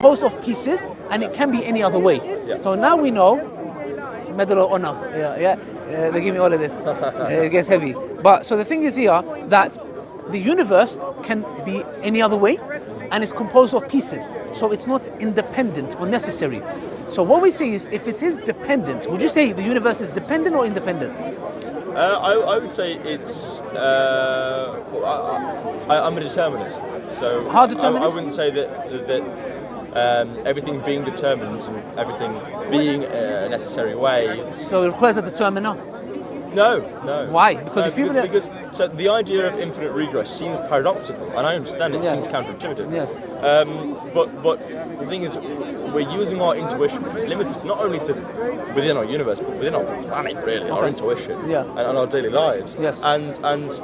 composed of pieces, and it can be any other way. Yeah. So now we know, it's Medal of Honor, they give me all of this, it gets heavy. But so the thing is here, that the universe can be any other way, and it's composed of pieces, so it's not independent or necessary. So what we say is, if it is dependent, would you say the universe is dependent or independent? I would say it's. I'm a determinist, so How determinist? I wouldn't say that everything being determined and everything being a necessary way. So it requires a determiner. No. Why? Because because so the idea of infinite regress seems paradoxical, and I understand it seems counterintuitive. Yes. But the thing is, we're using our intuition, which is limited not only to within our universe, but within our planet, really, our intuition and our daily lives. Yes. And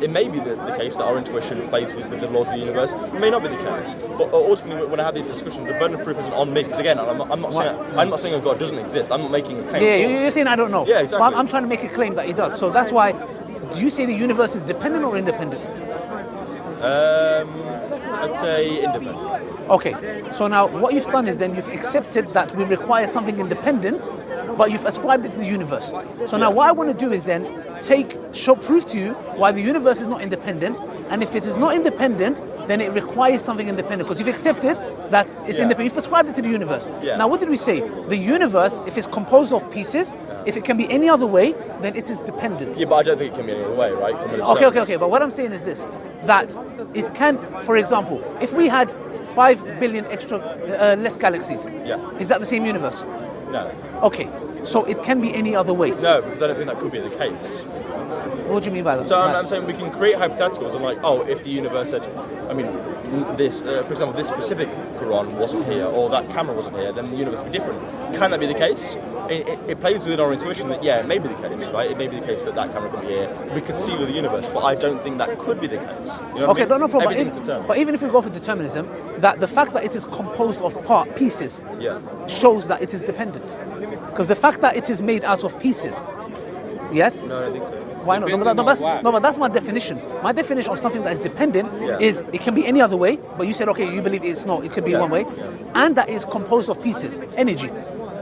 it may be the case that our intuition plays with the laws of the universe. It may not be the case. But ultimately, when I have these discussions, the burden of proof isn't on me. Because again, I'm not saying a God doesn't exist. I'm not making a claim. Yeah, you're saying I don't know. Yeah, exactly. But I'm trying to make a claim that he does. So that's why. Do you say the universe is dependent or independent? I'd say independent. Okay, so now what you've done is then you've accepted that we require something independent, but you've ascribed it to the universe. So now what I want to do is then prove to you why the universe is not independent, and if it is not independent, then it requires something independent, because you've accepted that it's independent. You've ascribed it to the universe. Yeah. Now what did we say? The universe, if it's composed of pieces, if it can be any other way, then it is dependent. Yeah, but I don't think it can be any other way, right? Okay. But what I'm saying is this, that it can, for example, if we had 5 billion extra less galaxies, is that the same universe? No. Okay, so it can be any other way. No, because I don't think that could be the case. What do you mean by that? So I'm saying we can create hypotheticals and like, if the universe said, this, for example, this specific Quran wasn't here, or that camera wasn't here, then the universe would be different. Can that be the case? It plays within our intuition that, it may be the case, right? It may be the case that camera could be here. We could see with the universe, but I don't think that could be the case. You know okay, no problem. Everything's But even if we go for determinism, that the fact that it is composed of pieces shows that it is dependent. Because the fact that it is made out of pieces, yes? No, I don't think so. Why not? But that's my definition. My definition of something that is dependent is it can be any other way, but you said, okay, you believe it's not, it could be one way, and that is composed of pieces, energy.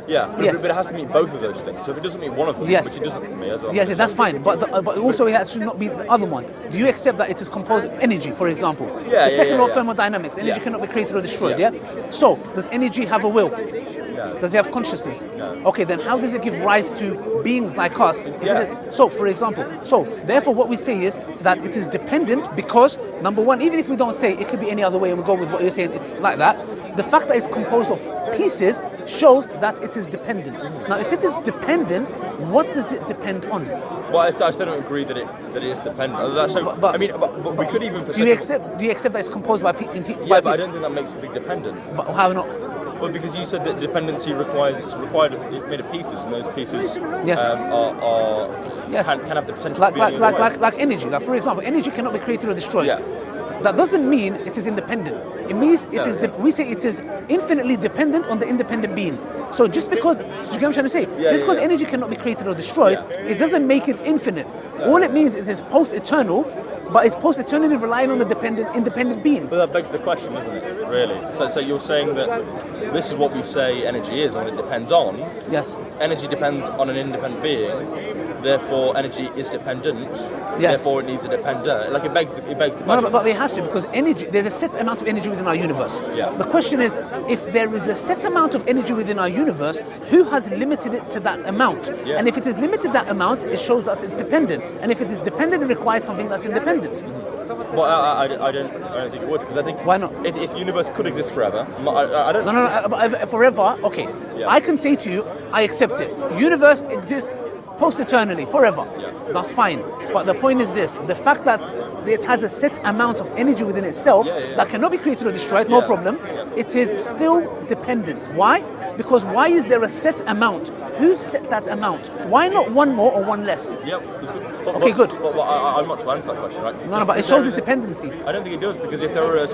Yeah, but it has to meet both of those things. So if it doesn't meet one of them, which it doesn't for me as well. Yes, that's fine. But also it should not be the other one. Do you accept that it is composed of energy, for example? The second law of thermodynamics, energy cannot be created or destroyed, So, does energy have a will? No. Does it have consciousness? No. Okay, then how does it give rise to beings like us? So, for example, therefore what we say is that it is dependent because, number one, even if we don't say it could be any other way and we go with what you're saying, it's like that, the fact that it's composed of pieces shows that it is dependent. Now, if it is dependent, what does it depend on? Well, I still don't agree that it is dependent. But we could even. Do you accept that it's composed by pieces? But I don't think that makes it big dependent. But how not? Well, because you said that dependency it's made of pieces, and those pieces can have the potential to be like energy. Like, for example, energy cannot be created or destroyed. Yeah. That doesn't mean it is independent. It means we say it is infinitely dependent on the independent being. So just because, you get what I'm trying to say? Just because energy cannot be created or destroyed, it doesn't make it infinite. All it means is it's post-eternal, but it's post-eternally relying on the independent being. But that begs the question, doesn't it, really? So you're saying that this is what we say energy is, and what it depends on. Yes. Energy depends on an independent being, therefore energy is dependent, therefore it needs a dependent. Like, it begs the question. No, but it has to, because energy, there's a set amount of energy within our universe. Yeah. The question is, if there is a set amount of energy within our universe, who has limited it to that amount? Yeah. And if it is limited that amount, it shows that it's dependent. And if it is dependent, it requires something that's independent. Well, I don't think it would, because I think why not? If the universe could exist forever, I don't. No. Forever, okay. Yeah. I can say to you, I accept it. Universe exists post-eternally, forever. Yeah. That's fine. But the point is this: the fact that it has a set amount of energy within itself that cannot be created or destroyed, no problem. It is still dependent. Why? Because why is there a set amount? Who set that amount? Why not one more or one less? Yep. Okay, good. I'm not to answer that question, right? No, but it shows its dependency. I don't think it does, because if there were a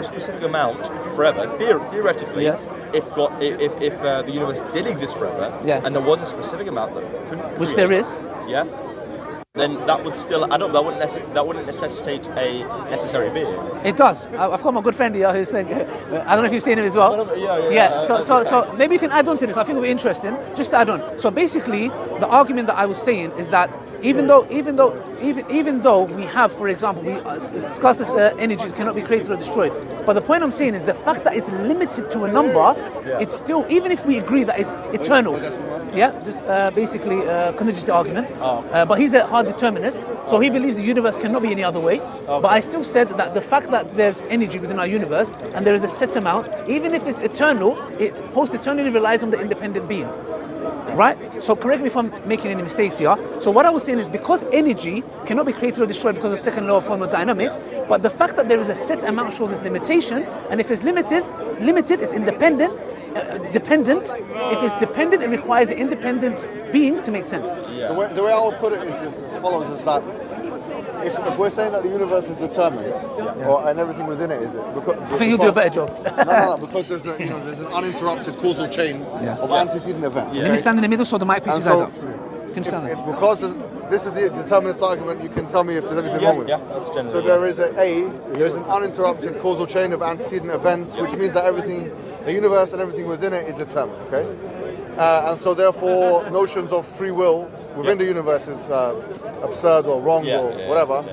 specific amount forever, theoretically, if the universe did exist forever, and there was a specific amount that couldn't which there is, then that would still add up. That wouldn't necessitate a necessary being. It does. I've got my good friend here who's saying, I don't know if you've seen him as well. Yeah. So maybe you can add on to this. I think it'll be interesting. Just to add on. So basically, the argument that I was saying is that even though we have, for example, we discussed this energy cannot be created or destroyed. But the point I'm saying is the fact that it's limited to a number, it's still, even if we agree that it's eternal. Yeah, just basically contingent argument. But he's a hard determinist, so he believes the universe cannot be any other way. But I still said that the fact that there's energy within our universe and there is a set amount, even if it's eternal, it post-eternally relies on the independent being. Right? So correct me if I'm making any mistakes here. So what I was saying is because energy cannot be created or destroyed because of second law of thermodynamics, but the fact that there is a set amount shows its limitation, and if it's limited, it's independent. Dependent. If it's dependent, it requires an independent being to make sense. The way I would put it is as follows: is that if we're saying that the universe is determined, and everything within it is, I think you'll do a better job. No, because there's an uninterrupted causal chain of antecedent events. Let me stand in the middle so the mic picks you guys up. You can stand there. Because this is the determinist argument, you can tell me if there's anything wrong with it. That's generally. So there's an uninterrupted causal chain of antecedent events, which means that everything, the universe and everything within it is determined. Okay, and so therefore notions of free will within the universe is absurd or wrong or whatever.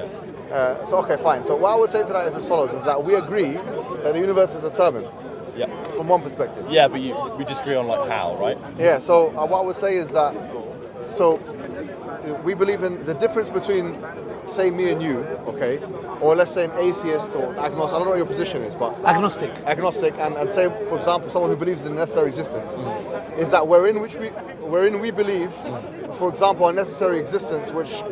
So okay, fine. So what I would say to that is as follows: is that we agree that the universe is determined. Yeah. From one perspective. Yeah, but we disagree on like how, right? Yeah. So what I would say is that we believe in the difference between, say, me and you, okay, or let's say an atheist or agnostic. I don't know what your position is, but Agnostic, and say, for example, someone who believes in necessary existence, is that wherein we believe, for example, a necessary existence which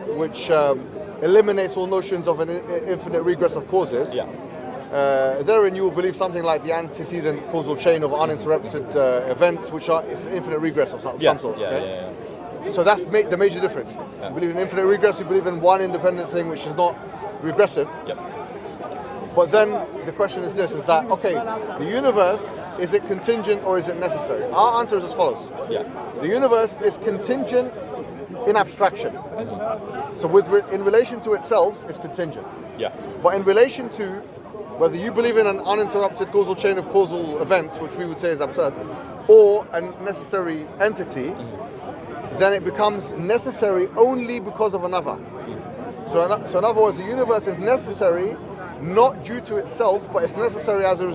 eliminates all notions of an infinite regress of causes. Yeah. Therein you will believe something like the antecedent causal chain of uninterrupted events, which are it's infinite regress of some sort. Okay? So that's the major difference. We believe in infinite regress. We believe in one independent thing which is not regressive. Yep. But then the question is this: is that okay? The universe, is it contingent or is it necessary? Our answer is as follows. Yeah. The universe is contingent in abstraction. So in relation to itself, it's contingent. Yeah. But in relation to whether you believe in an uninterrupted causal chain of causal events, which we would say is absurd, or a necessary entity, then it becomes necessary only because of another. So in other words, the universe is necessary not due to itself, but it's necessary as a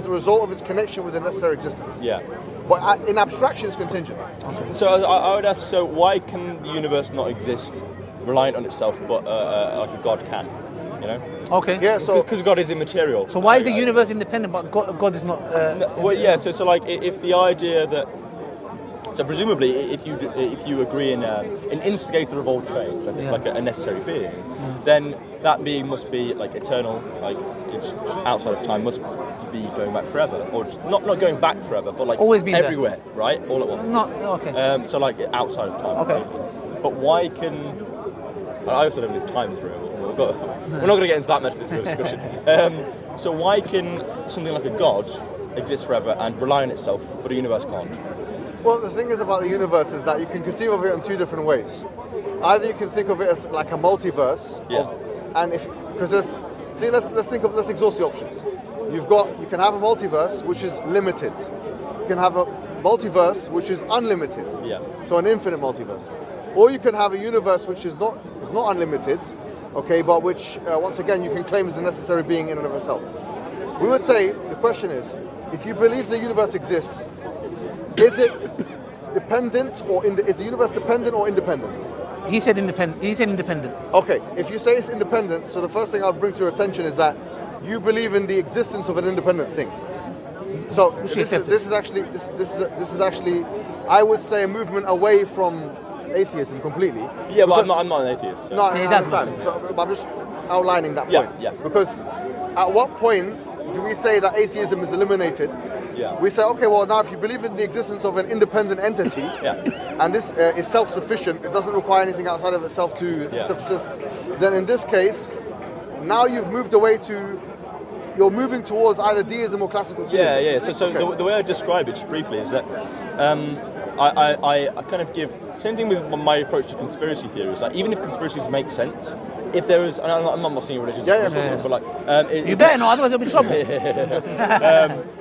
result of its connection with the necessary existence. Yeah. But in abstraction, it's contingent. Okay. So I would ask, so why can the universe not exist reliant on itself, but like a God can? You know? Okay. Yeah. So because God is immaterial. So why is the universe independent, but God is not? Well, yeah. So like if the idea that. So presumably, if you agree in an instigator of all change, like a necessary being, then that being must be like eternal, like it's outside of time, must be going back forever, or not going back forever, but like always be everywhere, there. Right, all at once. Not okay. So like outside of time. Okay. Right? But why can I also don't believe time is real. We're not going to get into that metaphysical discussion. So why can something like a God exist forever and rely on itself, but a universe can't? Well, the thing is about the universe is that you can conceive of it in two different ways. Either you can think of it as like a multiverse, let's exhaust the options. You can have a multiverse which is limited. You can have a multiverse which is unlimited. Yeah. So an infinite multiverse. Or you can have a universe which is not unlimited, okay, but which once again you can claim as a necessary being in and of itself. We would say the question is, if you believe the universe exists, is it dependent or is the universe dependent or independent? He said independent. Okay, if you say it's independent, so the first thing I'll bring to your attention is that you believe in the existence of an independent thing. So this is actually, I would say, a movement away from atheism completely. Yeah, but I'm not an atheist. So. No, I understand. So I'm just outlining that point. Yeah. Because at what point do we say that atheism is eliminated? Yeah. We say, okay, well, now if you believe in the existence of an independent entity, and this is self-sufficient, it doesn't require anything outside of itself to subsist, then in this case, now you've moved away to, you're moving towards either deism or classical theism. Yeah. So okay. The way I describe it, just briefly, is that I kind of give same thing with my approach to conspiracy theories. Like even if conspiracies make sense, if there is, and I'm not saying religious, but like you better know, otherwise you'll be in trouble.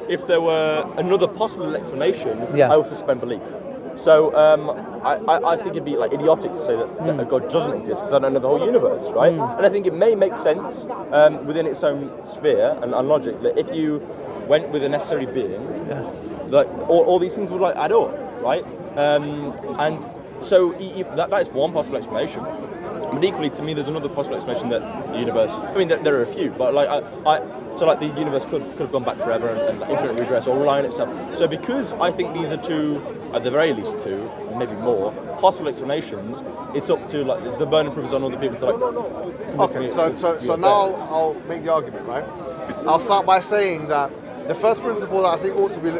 If there were another possible explanation, Yeah. I would suspend belief. So I think it'd be like idiotic to say that God doesn't exist because I don't know the whole universe, right? And I think it may make sense within its own sphere and logic that if you went with a necessary being, like all these things would like add up, right? And so that is one possible explanation. But equally, to me, there's another possible explanation that the universe. I mean, there are a few, but like so like the universe could have gone back forever and infinite regress or rely on itself. So because I think these are two, at the very least two, maybe more possible explanations, it's up to like it's the burden proof is on other people to like. Okay, so now I'll make the argument, right? I'll start by saying that the first principle that I think ought to be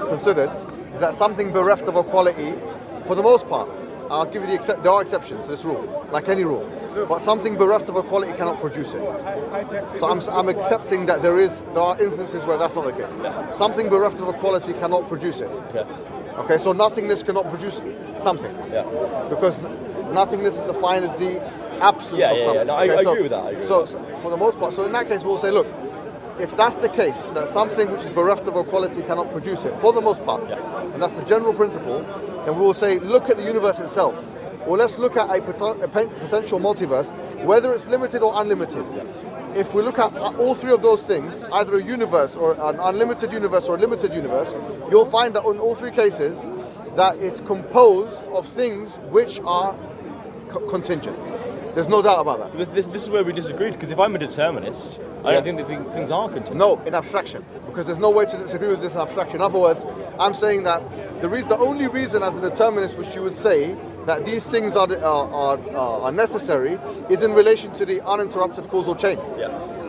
considered is that something bereft of equality, for the most part. I'll give you there are exceptions to this rule, like any rule, but something bereft of equality cannot produce it. So I'm accepting that there are instances where that's not the case. Something bereft of equality cannot produce it. Okay, so nothingness cannot produce something. Because nothingness is defined as the absence of something. No, I agree with that. So for the most part, so in that case we'll say, look, if that's the case, that something which is bereft of equality cannot produce it, for the most part, and that's the general principle, then we will say, look at the universe itself. Or let's look at a potential multiverse, whether it's limited or unlimited. If we look at all three of those things, either a universe or an unlimited universe or a limited universe, you'll find that in all three cases, that it's composed of things which are contingent. There's no doubt about that. This is where we disagreed, because if I'm a determinist, I don't think that things are contingent. No, in abstraction, because there's no way to disagree with this in abstraction. In other words, I'm saying that the only reason as a determinist which you would say that these things are necessary is in relation to the uninterrupted causal chain.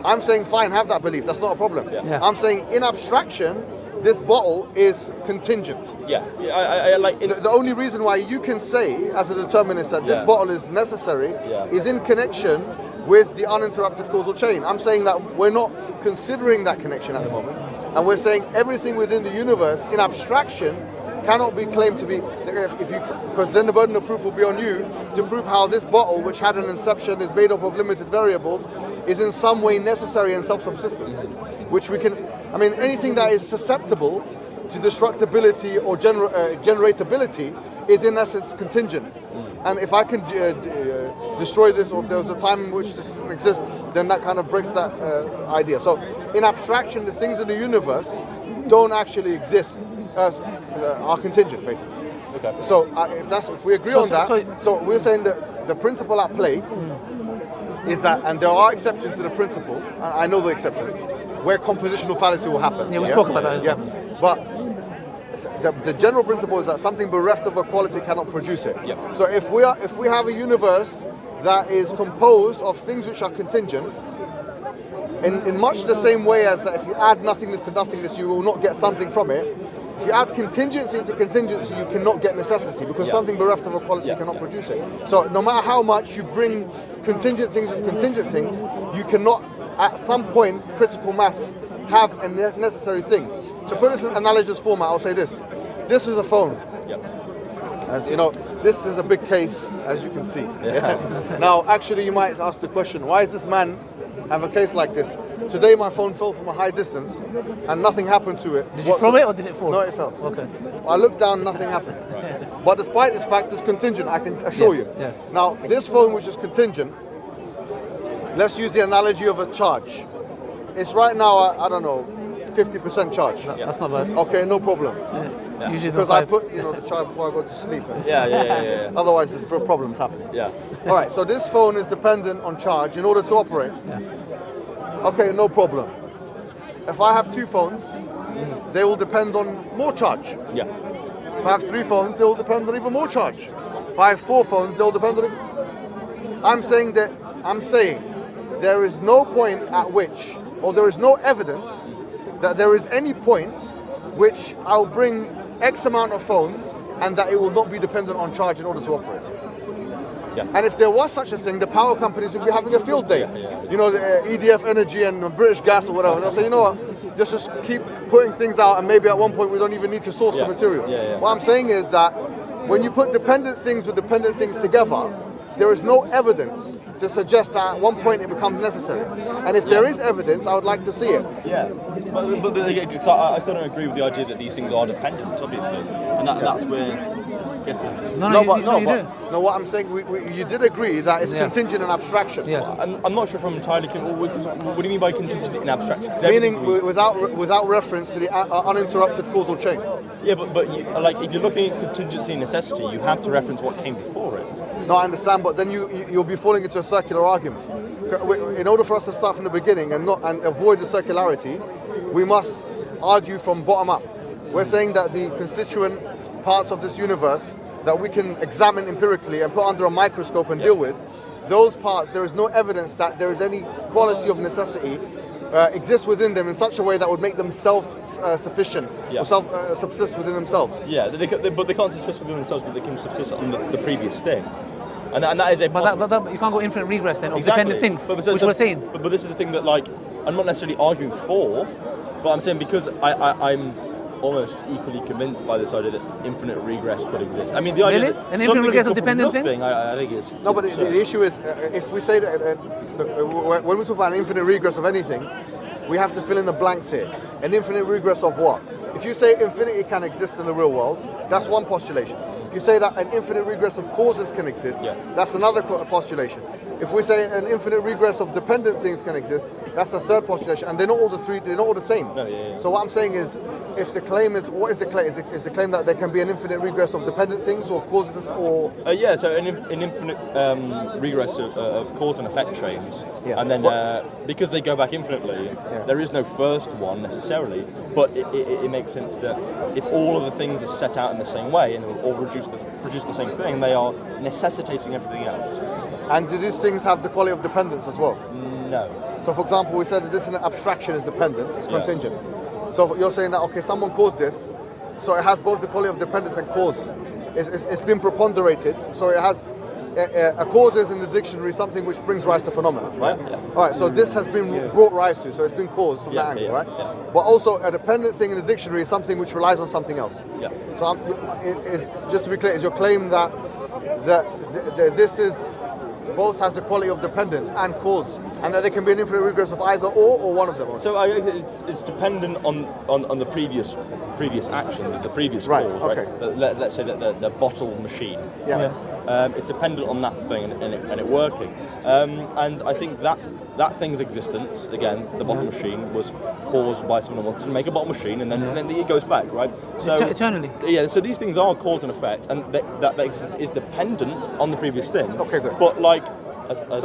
I'm saying fine, have that belief, that's not a problem. I'm saying in abstraction, this bottle is contingent. I like the only reason why you can say as a determinist that this bottle is necessary is in connection with the uninterrupted causal chain. I'm saying that we're not considering that connection at the moment, and we're saying everything within the universe in abstraction cannot be claimed to be, because then the burden of proof will be on you to prove how this bottle, which had an inception, is made up of limited variables, is in some way necessary and self-subsistent, which we can, I mean, anything that is susceptible to destructibility or generatability is in essence contingent. And if I can destroy this, or if there was a time in which this doesn't exist, then that kind of breaks that idea. So in abstraction, the things in the universe don't actually exist, are contingent, basically. Okay. So if we agree on that, so we're saying that the principle at play is that, and there are exceptions to the principle, I know the exceptions, where compositional fallacy will happen. Yeah, we spoke about that. Yeah, but the general principle is that something bereft of equality cannot produce it. So if we have a universe that is composed of things which are contingent, in much the same way as that if you add nothingness to nothingness, you will not get something from it. If you add contingency to contingency, you cannot get necessity, because something bereft of equality cannot produce it. So no matter how much you bring contingent things with contingent things, you cannot, at some point, critical mass, have a necessary thing. To put this in analogous format, I'll say this. This is a phone. As you know, this is a big case, as you can see. Now, actually, you might ask the question, why does this man have a case like this? Today, my phone fell from a high distance, and nothing happened to it. Did you throw it or did it fall? No, it fell. Okay. I looked down, nothing happened. But despite this fact, it's contingent, I can assure you. Yes. Now, this phone, which is contingent, let's use the analogy of a charge. It's right now, I don't know, 50% charge. That's not bad. Okay, no problem. Usually Because I put, the charge before I go to sleep. Otherwise, there's problems happen. All right, so this phone is dependent on charge in order to operate. Okay, no problem. If I have two phones, they will depend on more charge. If I have three phones, they will depend on even more charge. If I have four phones, they'll depend on it. I'm saying there is no point at which, or there is no evidence that there is any point which I'll bring X amount of phones and that it will not be dependent on charge in order to operate. And if there was such a thing, the power companies would be having a field day. The EDF Energy and British Gas or whatever. They'll say, you know what, just keep putting things out, and maybe at one point we don't even need to source the material. What I'm saying is that when you put dependent things with dependent things together, there is no evidence to suggest that at one point it becomes necessary. And if there is evidence, I would like to see it. Yeah, but I still don't agree with the idea that these things are dependent, obviously, and that's where. Yes, No, what I'm saying, you did agree that it's contingent and abstraction. Yes. I'm not sure if I'm entirely. What do you mean by contingent and abstraction? Meaning without reference to the uninterrupted causal chain. Yeah, but like if you're looking at contingency and necessity, you have to reference what came before it. No, I understand, but then you'll be falling into a circular argument. In order for us to start from the beginning and avoid the circularity, we must argue from bottom up. We're saying that the constituent parts of this universe that we can examine empirically and put under a microscope and deal with, those parts, there is no evidence that there is any quality of necessity exists within them in such a way that would make them self-sufficient or self-subsist within themselves. Yeah, but they can't subsist within themselves, but they can subsist on the previous thing. And that is a but you can't go infinite regress then of dependent things, which we're saying. But this is the thing that, like, I'm not necessarily arguing for, but I'm saying because I'm almost equally convinced by this idea that infinite regress could exist. I mean, the idea that an infinite regress of dependent things? things? I think is... No, but the issue is, if we say that, when we talk about an infinite regress of anything, we have to fill in the blanks here. An infinite regress of what? If you say infinity can exist in the real world, that's one postulation. If you say that an infinite regress of causes can exist, that's another postulation. If we say an infinite regress of dependent things can exist, that's a third postulation, and they're not all the same. No, So what I'm saying is, if the claim is, what is the claim? Is the claim that there can be an infinite regress of dependent things or causes or? So an infinite regress of cause and effect chains, and then because they go back infinitely, there is no first one necessarily, but it makes sense that if all of the things are set out in the same way and all produce the same thing, they are necessitating everything else. And do these things have the quality of dependence as well? No. So, for example, we said that this abstraction is dependent, it's contingent. So you're saying that, okay, someone caused this, so it has both the quality of dependence and cause. It's been preponderated, so it has a cause is in the dictionary something which brings rise to phenomena, right? All right, so this has been brought rise to, so it's been caused from that angle, right? But also a dependent thing in the dictionary is something which relies on something else. So just to be clear, is your claim that this is both has the quality of dependence and cause, and that there can be an infinite regress of either or one of them? So it's dependent on the previous action, the previous cause, right? Okay. Let's say that the bottle machine. It's dependent on that thing and it working. And I think that thing's existence, again, the bottle machine, was caused by someone who wanted to make a bottle machine, and then it goes back, right? So eternally. Yeah. So these things are cause and effect, and that is dependent on the previous thing. Okay, good. But like. As Alex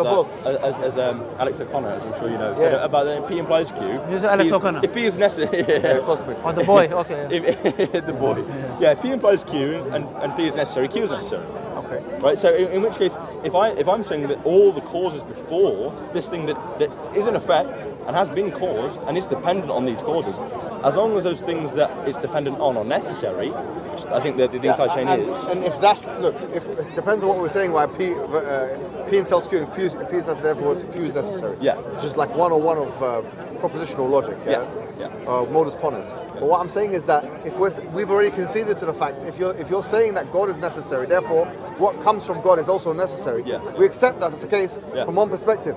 O'Connor, as I'm sure you know, said about the P implies Q. Who's Alex O'Connor? If P is necessary, Oh, the boy. Okay. The boy. Yeah, P implies Q, and P is necessary. Q is necessary. Okay. Right. So in which case, if I'm saying that all the causes before this thing that is in effect and has been caused and is dependent on these causes, as long as those things that it's dependent on are necessary, which I think that the entire chain is. And if that's if it depends on what we're saying, why P entails Q, and P is necessary, therefore Q is necessary. It's just like 101 of propositional logic. Modus ponens. But what I'm saying is that if we've already conceded to the fact, if you're saying that God is necessary, therefore what comes from God is also necessary. We accept that as the case from one perspective.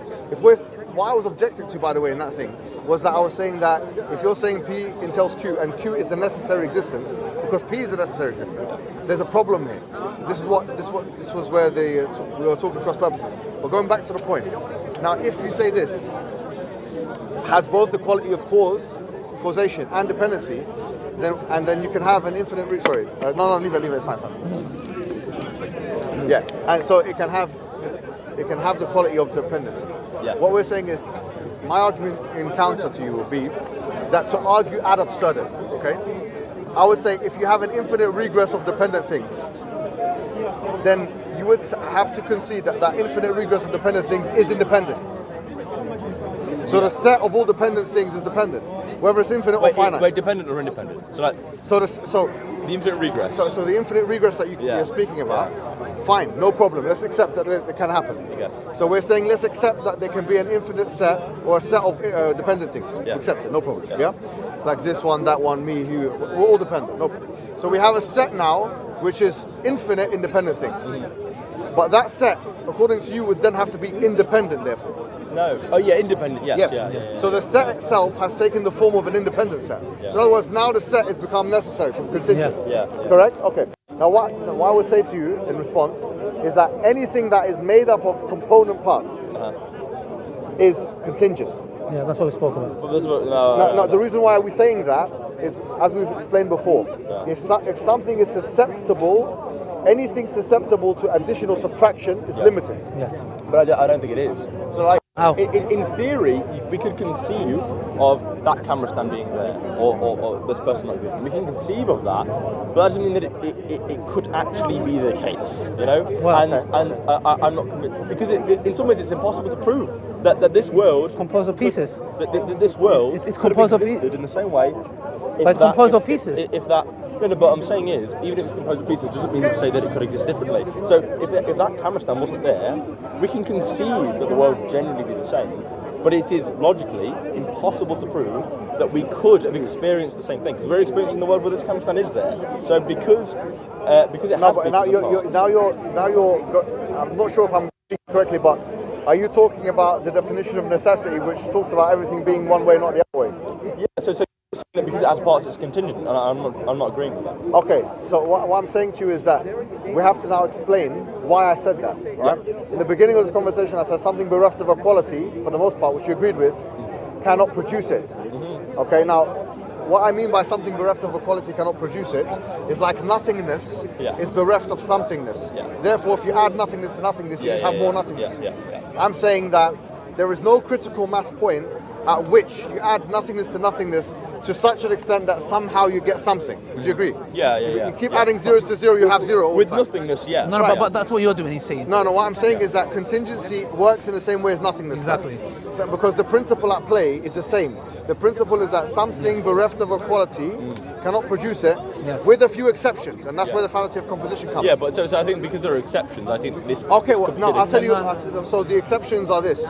What I was objecting to, by the way, in that thing, was that I was saying that if you're saying P entails Q and Q is a necessary existence, because P is a necessary existence, there's a problem here. This was where we were talking cross purposes. But going back to the point, now if you say this has both the quality of causation and dependency, then you can have an infinite leave it, it's fine. And so it can have the quality of dependency. What we're saying is, my argument in counter to you will be that to argue ad absurdum, okay? I would say if you have an infinite regress of dependent things, then you would have to concede that infinite regress of dependent things is independent. So the set of all dependent things is dependent, whether it's infinite or finite. Wait, dependent or independent? So the infinite regress. So the infinite regress that you're speaking about, fine, no problem. Let's accept that it can happen. So we're saying let's accept that there can be an infinite set or a set of dependent things. Accept it, no problem. like this one, that one, me, you, we're all dependent. No. So we have a set now, which is infinite independent things. But that set, according to you, would then have to be independent, therefore. No. Oh yeah, independent. Yes. Yes. Yeah. So the set itself has taken the form of an independent set. Yeah. So in other words, now the set has become necessary from contingent. Yeah. Correct? Okay. Now what I would say to you in response is that anything that is made up of component parts is contingent. Yeah, that's what we spoke about. But this was, No, the reason why we're saying that is, as we've explained before, if something is susceptible, anything susceptible to addition or subtraction is limited. Yes. But I don't think it is. So like, How? in theory, we could conceive of that camera stand being there, or this person not existing. We can conceive of that, but that doesn't mean that it could actually be the case, you know? Well, I'm not convinced, because in some ways it's impossible to prove that this world... Composed of pieces. That this world It's could have composed of existed in the same way. But it's composed of pieces. If that... No, but I'm saying is, even if it's composed of pieces, doesn't mean to say that it could exist differently. So if that camera stand wasn't there, we can conceive that the world would generally be the same, but it is logically impossible to prove that we could have experienced the same thing, because we're experiencing the world where this camera stand is there. So because it has been... I'm not sure if I'm speaking correctly, but are you talking about the definition of necessity, which talks about everything being one way, not the other way? Yeah, so because it has parts, it's contingent, and I'm not agreeing with that. Okay, so what I'm saying to you is that we have to now explain why I said that. Right? In the beginning of this conversation, I said something bereft of a quality, for the most part, which you agreed with, cannot produce it. Okay, now, what I mean by something bereft of a quality cannot produce it is like nothingness is bereft of somethingness. Therefore, if you add nothingness to nothingness, you just have more nothingness. I'm saying that there is no critical mass point at which you add nothingness to such an extent that somehow you get something. Would you agree? Yeah. You keep adding zeros to zero, you have zero. all With the time. nothingness, yeah. No, but that's what you're doing, he's saying. No, what I'm saying is that contingency works in the same way as nothingness. Exactly. So, because the principle at play is the same. The principle is that something bereft of a quality cannot produce it, with a few exceptions, and that's where the fallacy of composition comes. Yeah, but so I think because there are exceptions, I think this... Okay, well, no, I'll tell you, so the exceptions are this,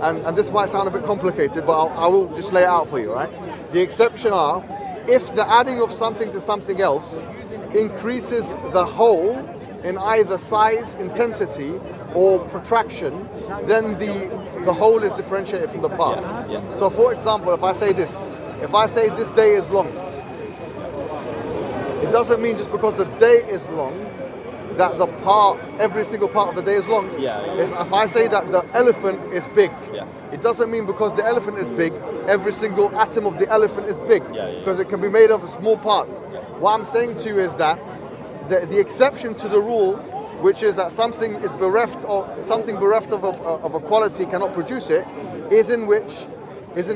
and this might sound a bit complicated, but I will just lay it out for you, right? The exception are, if the adding of something to something else increases the whole in either size, intensity, or protraction, then the whole is differentiated from the part. So for example, if I say this day is long, it doesn't mean just because the day is long that every single part of the day is long. If I say that the elephant is big, it doesn't mean because the elephant is big, every single atom of the elephant is big, because it can be made up of small parts. What I'm saying to you is that the exception to the rule, which is that something bereft of a quality cannot produce it, is in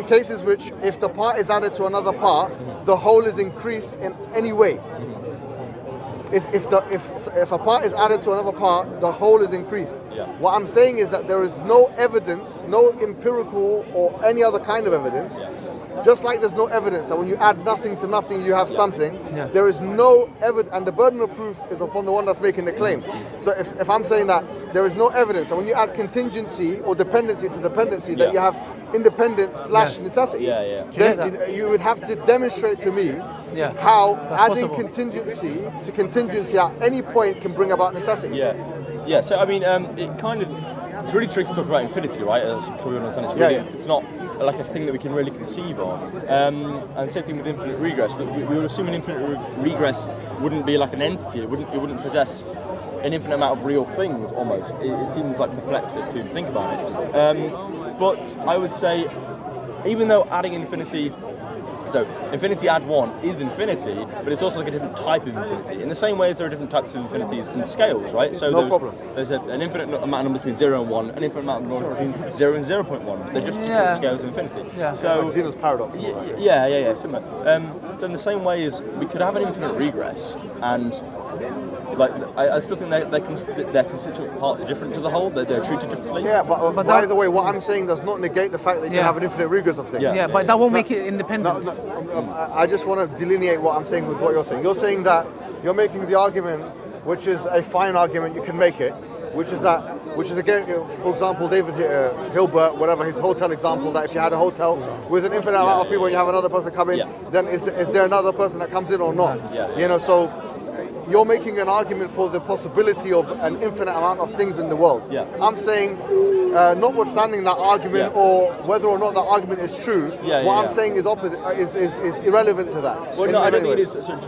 cases which, if the part is added to another part, the whole is increased in any way. If a part is added to another part, the whole is increased. What I'm saying is that there is no evidence, no empirical or any other kind of evidence, just like there's no evidence that when you add nothing to nothing, you have something. There is no evidence, and the burden of proof is upon the one that's making the claim. So if I'm saying that there is no evidence that when you add contingency or dependency to dependency, that you have independence / necessity, then you would have to demonstrate to me how adding contingency to contingency at any point can bring about necessity. Yeah. So I mean, it's really tricky to talk about infinity, right? As I'm sure you understand, it's not like a thing that we can really conceive of. And same thing with infinite regress. We would assume an infinite regress wouldn't be like an entity. It wouldn't possess an infinite amount of real things. Almost, it seems like perplexing to think about it. But I would say, even though adding infinity, so infinity add 1 is infinity, but it's also like a different type of infinity. In the same way as there are different types of infinities in scales, right? So there's an infinite amount of numbers between 0 and 1, an infinite amount of numbers between 0 and 0.1. They're just different scales of infinity. So like Zeno's paradox. Similar. So in the same way as we could have an infinite regress, and like I still think their constituent parts are different to the whole. They're treated differently. Yeah, but by the way, what I'm saying does not negate the fact that you can have an infinite regress of things. But that won't make it independent. I just want to delineate what I'm saying with what you're saying. You're saying that you're making the argument, which is a fine argument, you can make it, which is again, for example, David Hilbert, whatever, his hotel example, that if you had a hotel with an infinite amount of people and you have another person come in, then is there another person that comes in or not? You know, so you're making an argument for the possibility of an infinite amount of things in the world. I'm saying, notwithstanding that argument or whether or not that argument is true, what I'm saying is opposite, is irrelevant to that. Well, no, I don't think it is. So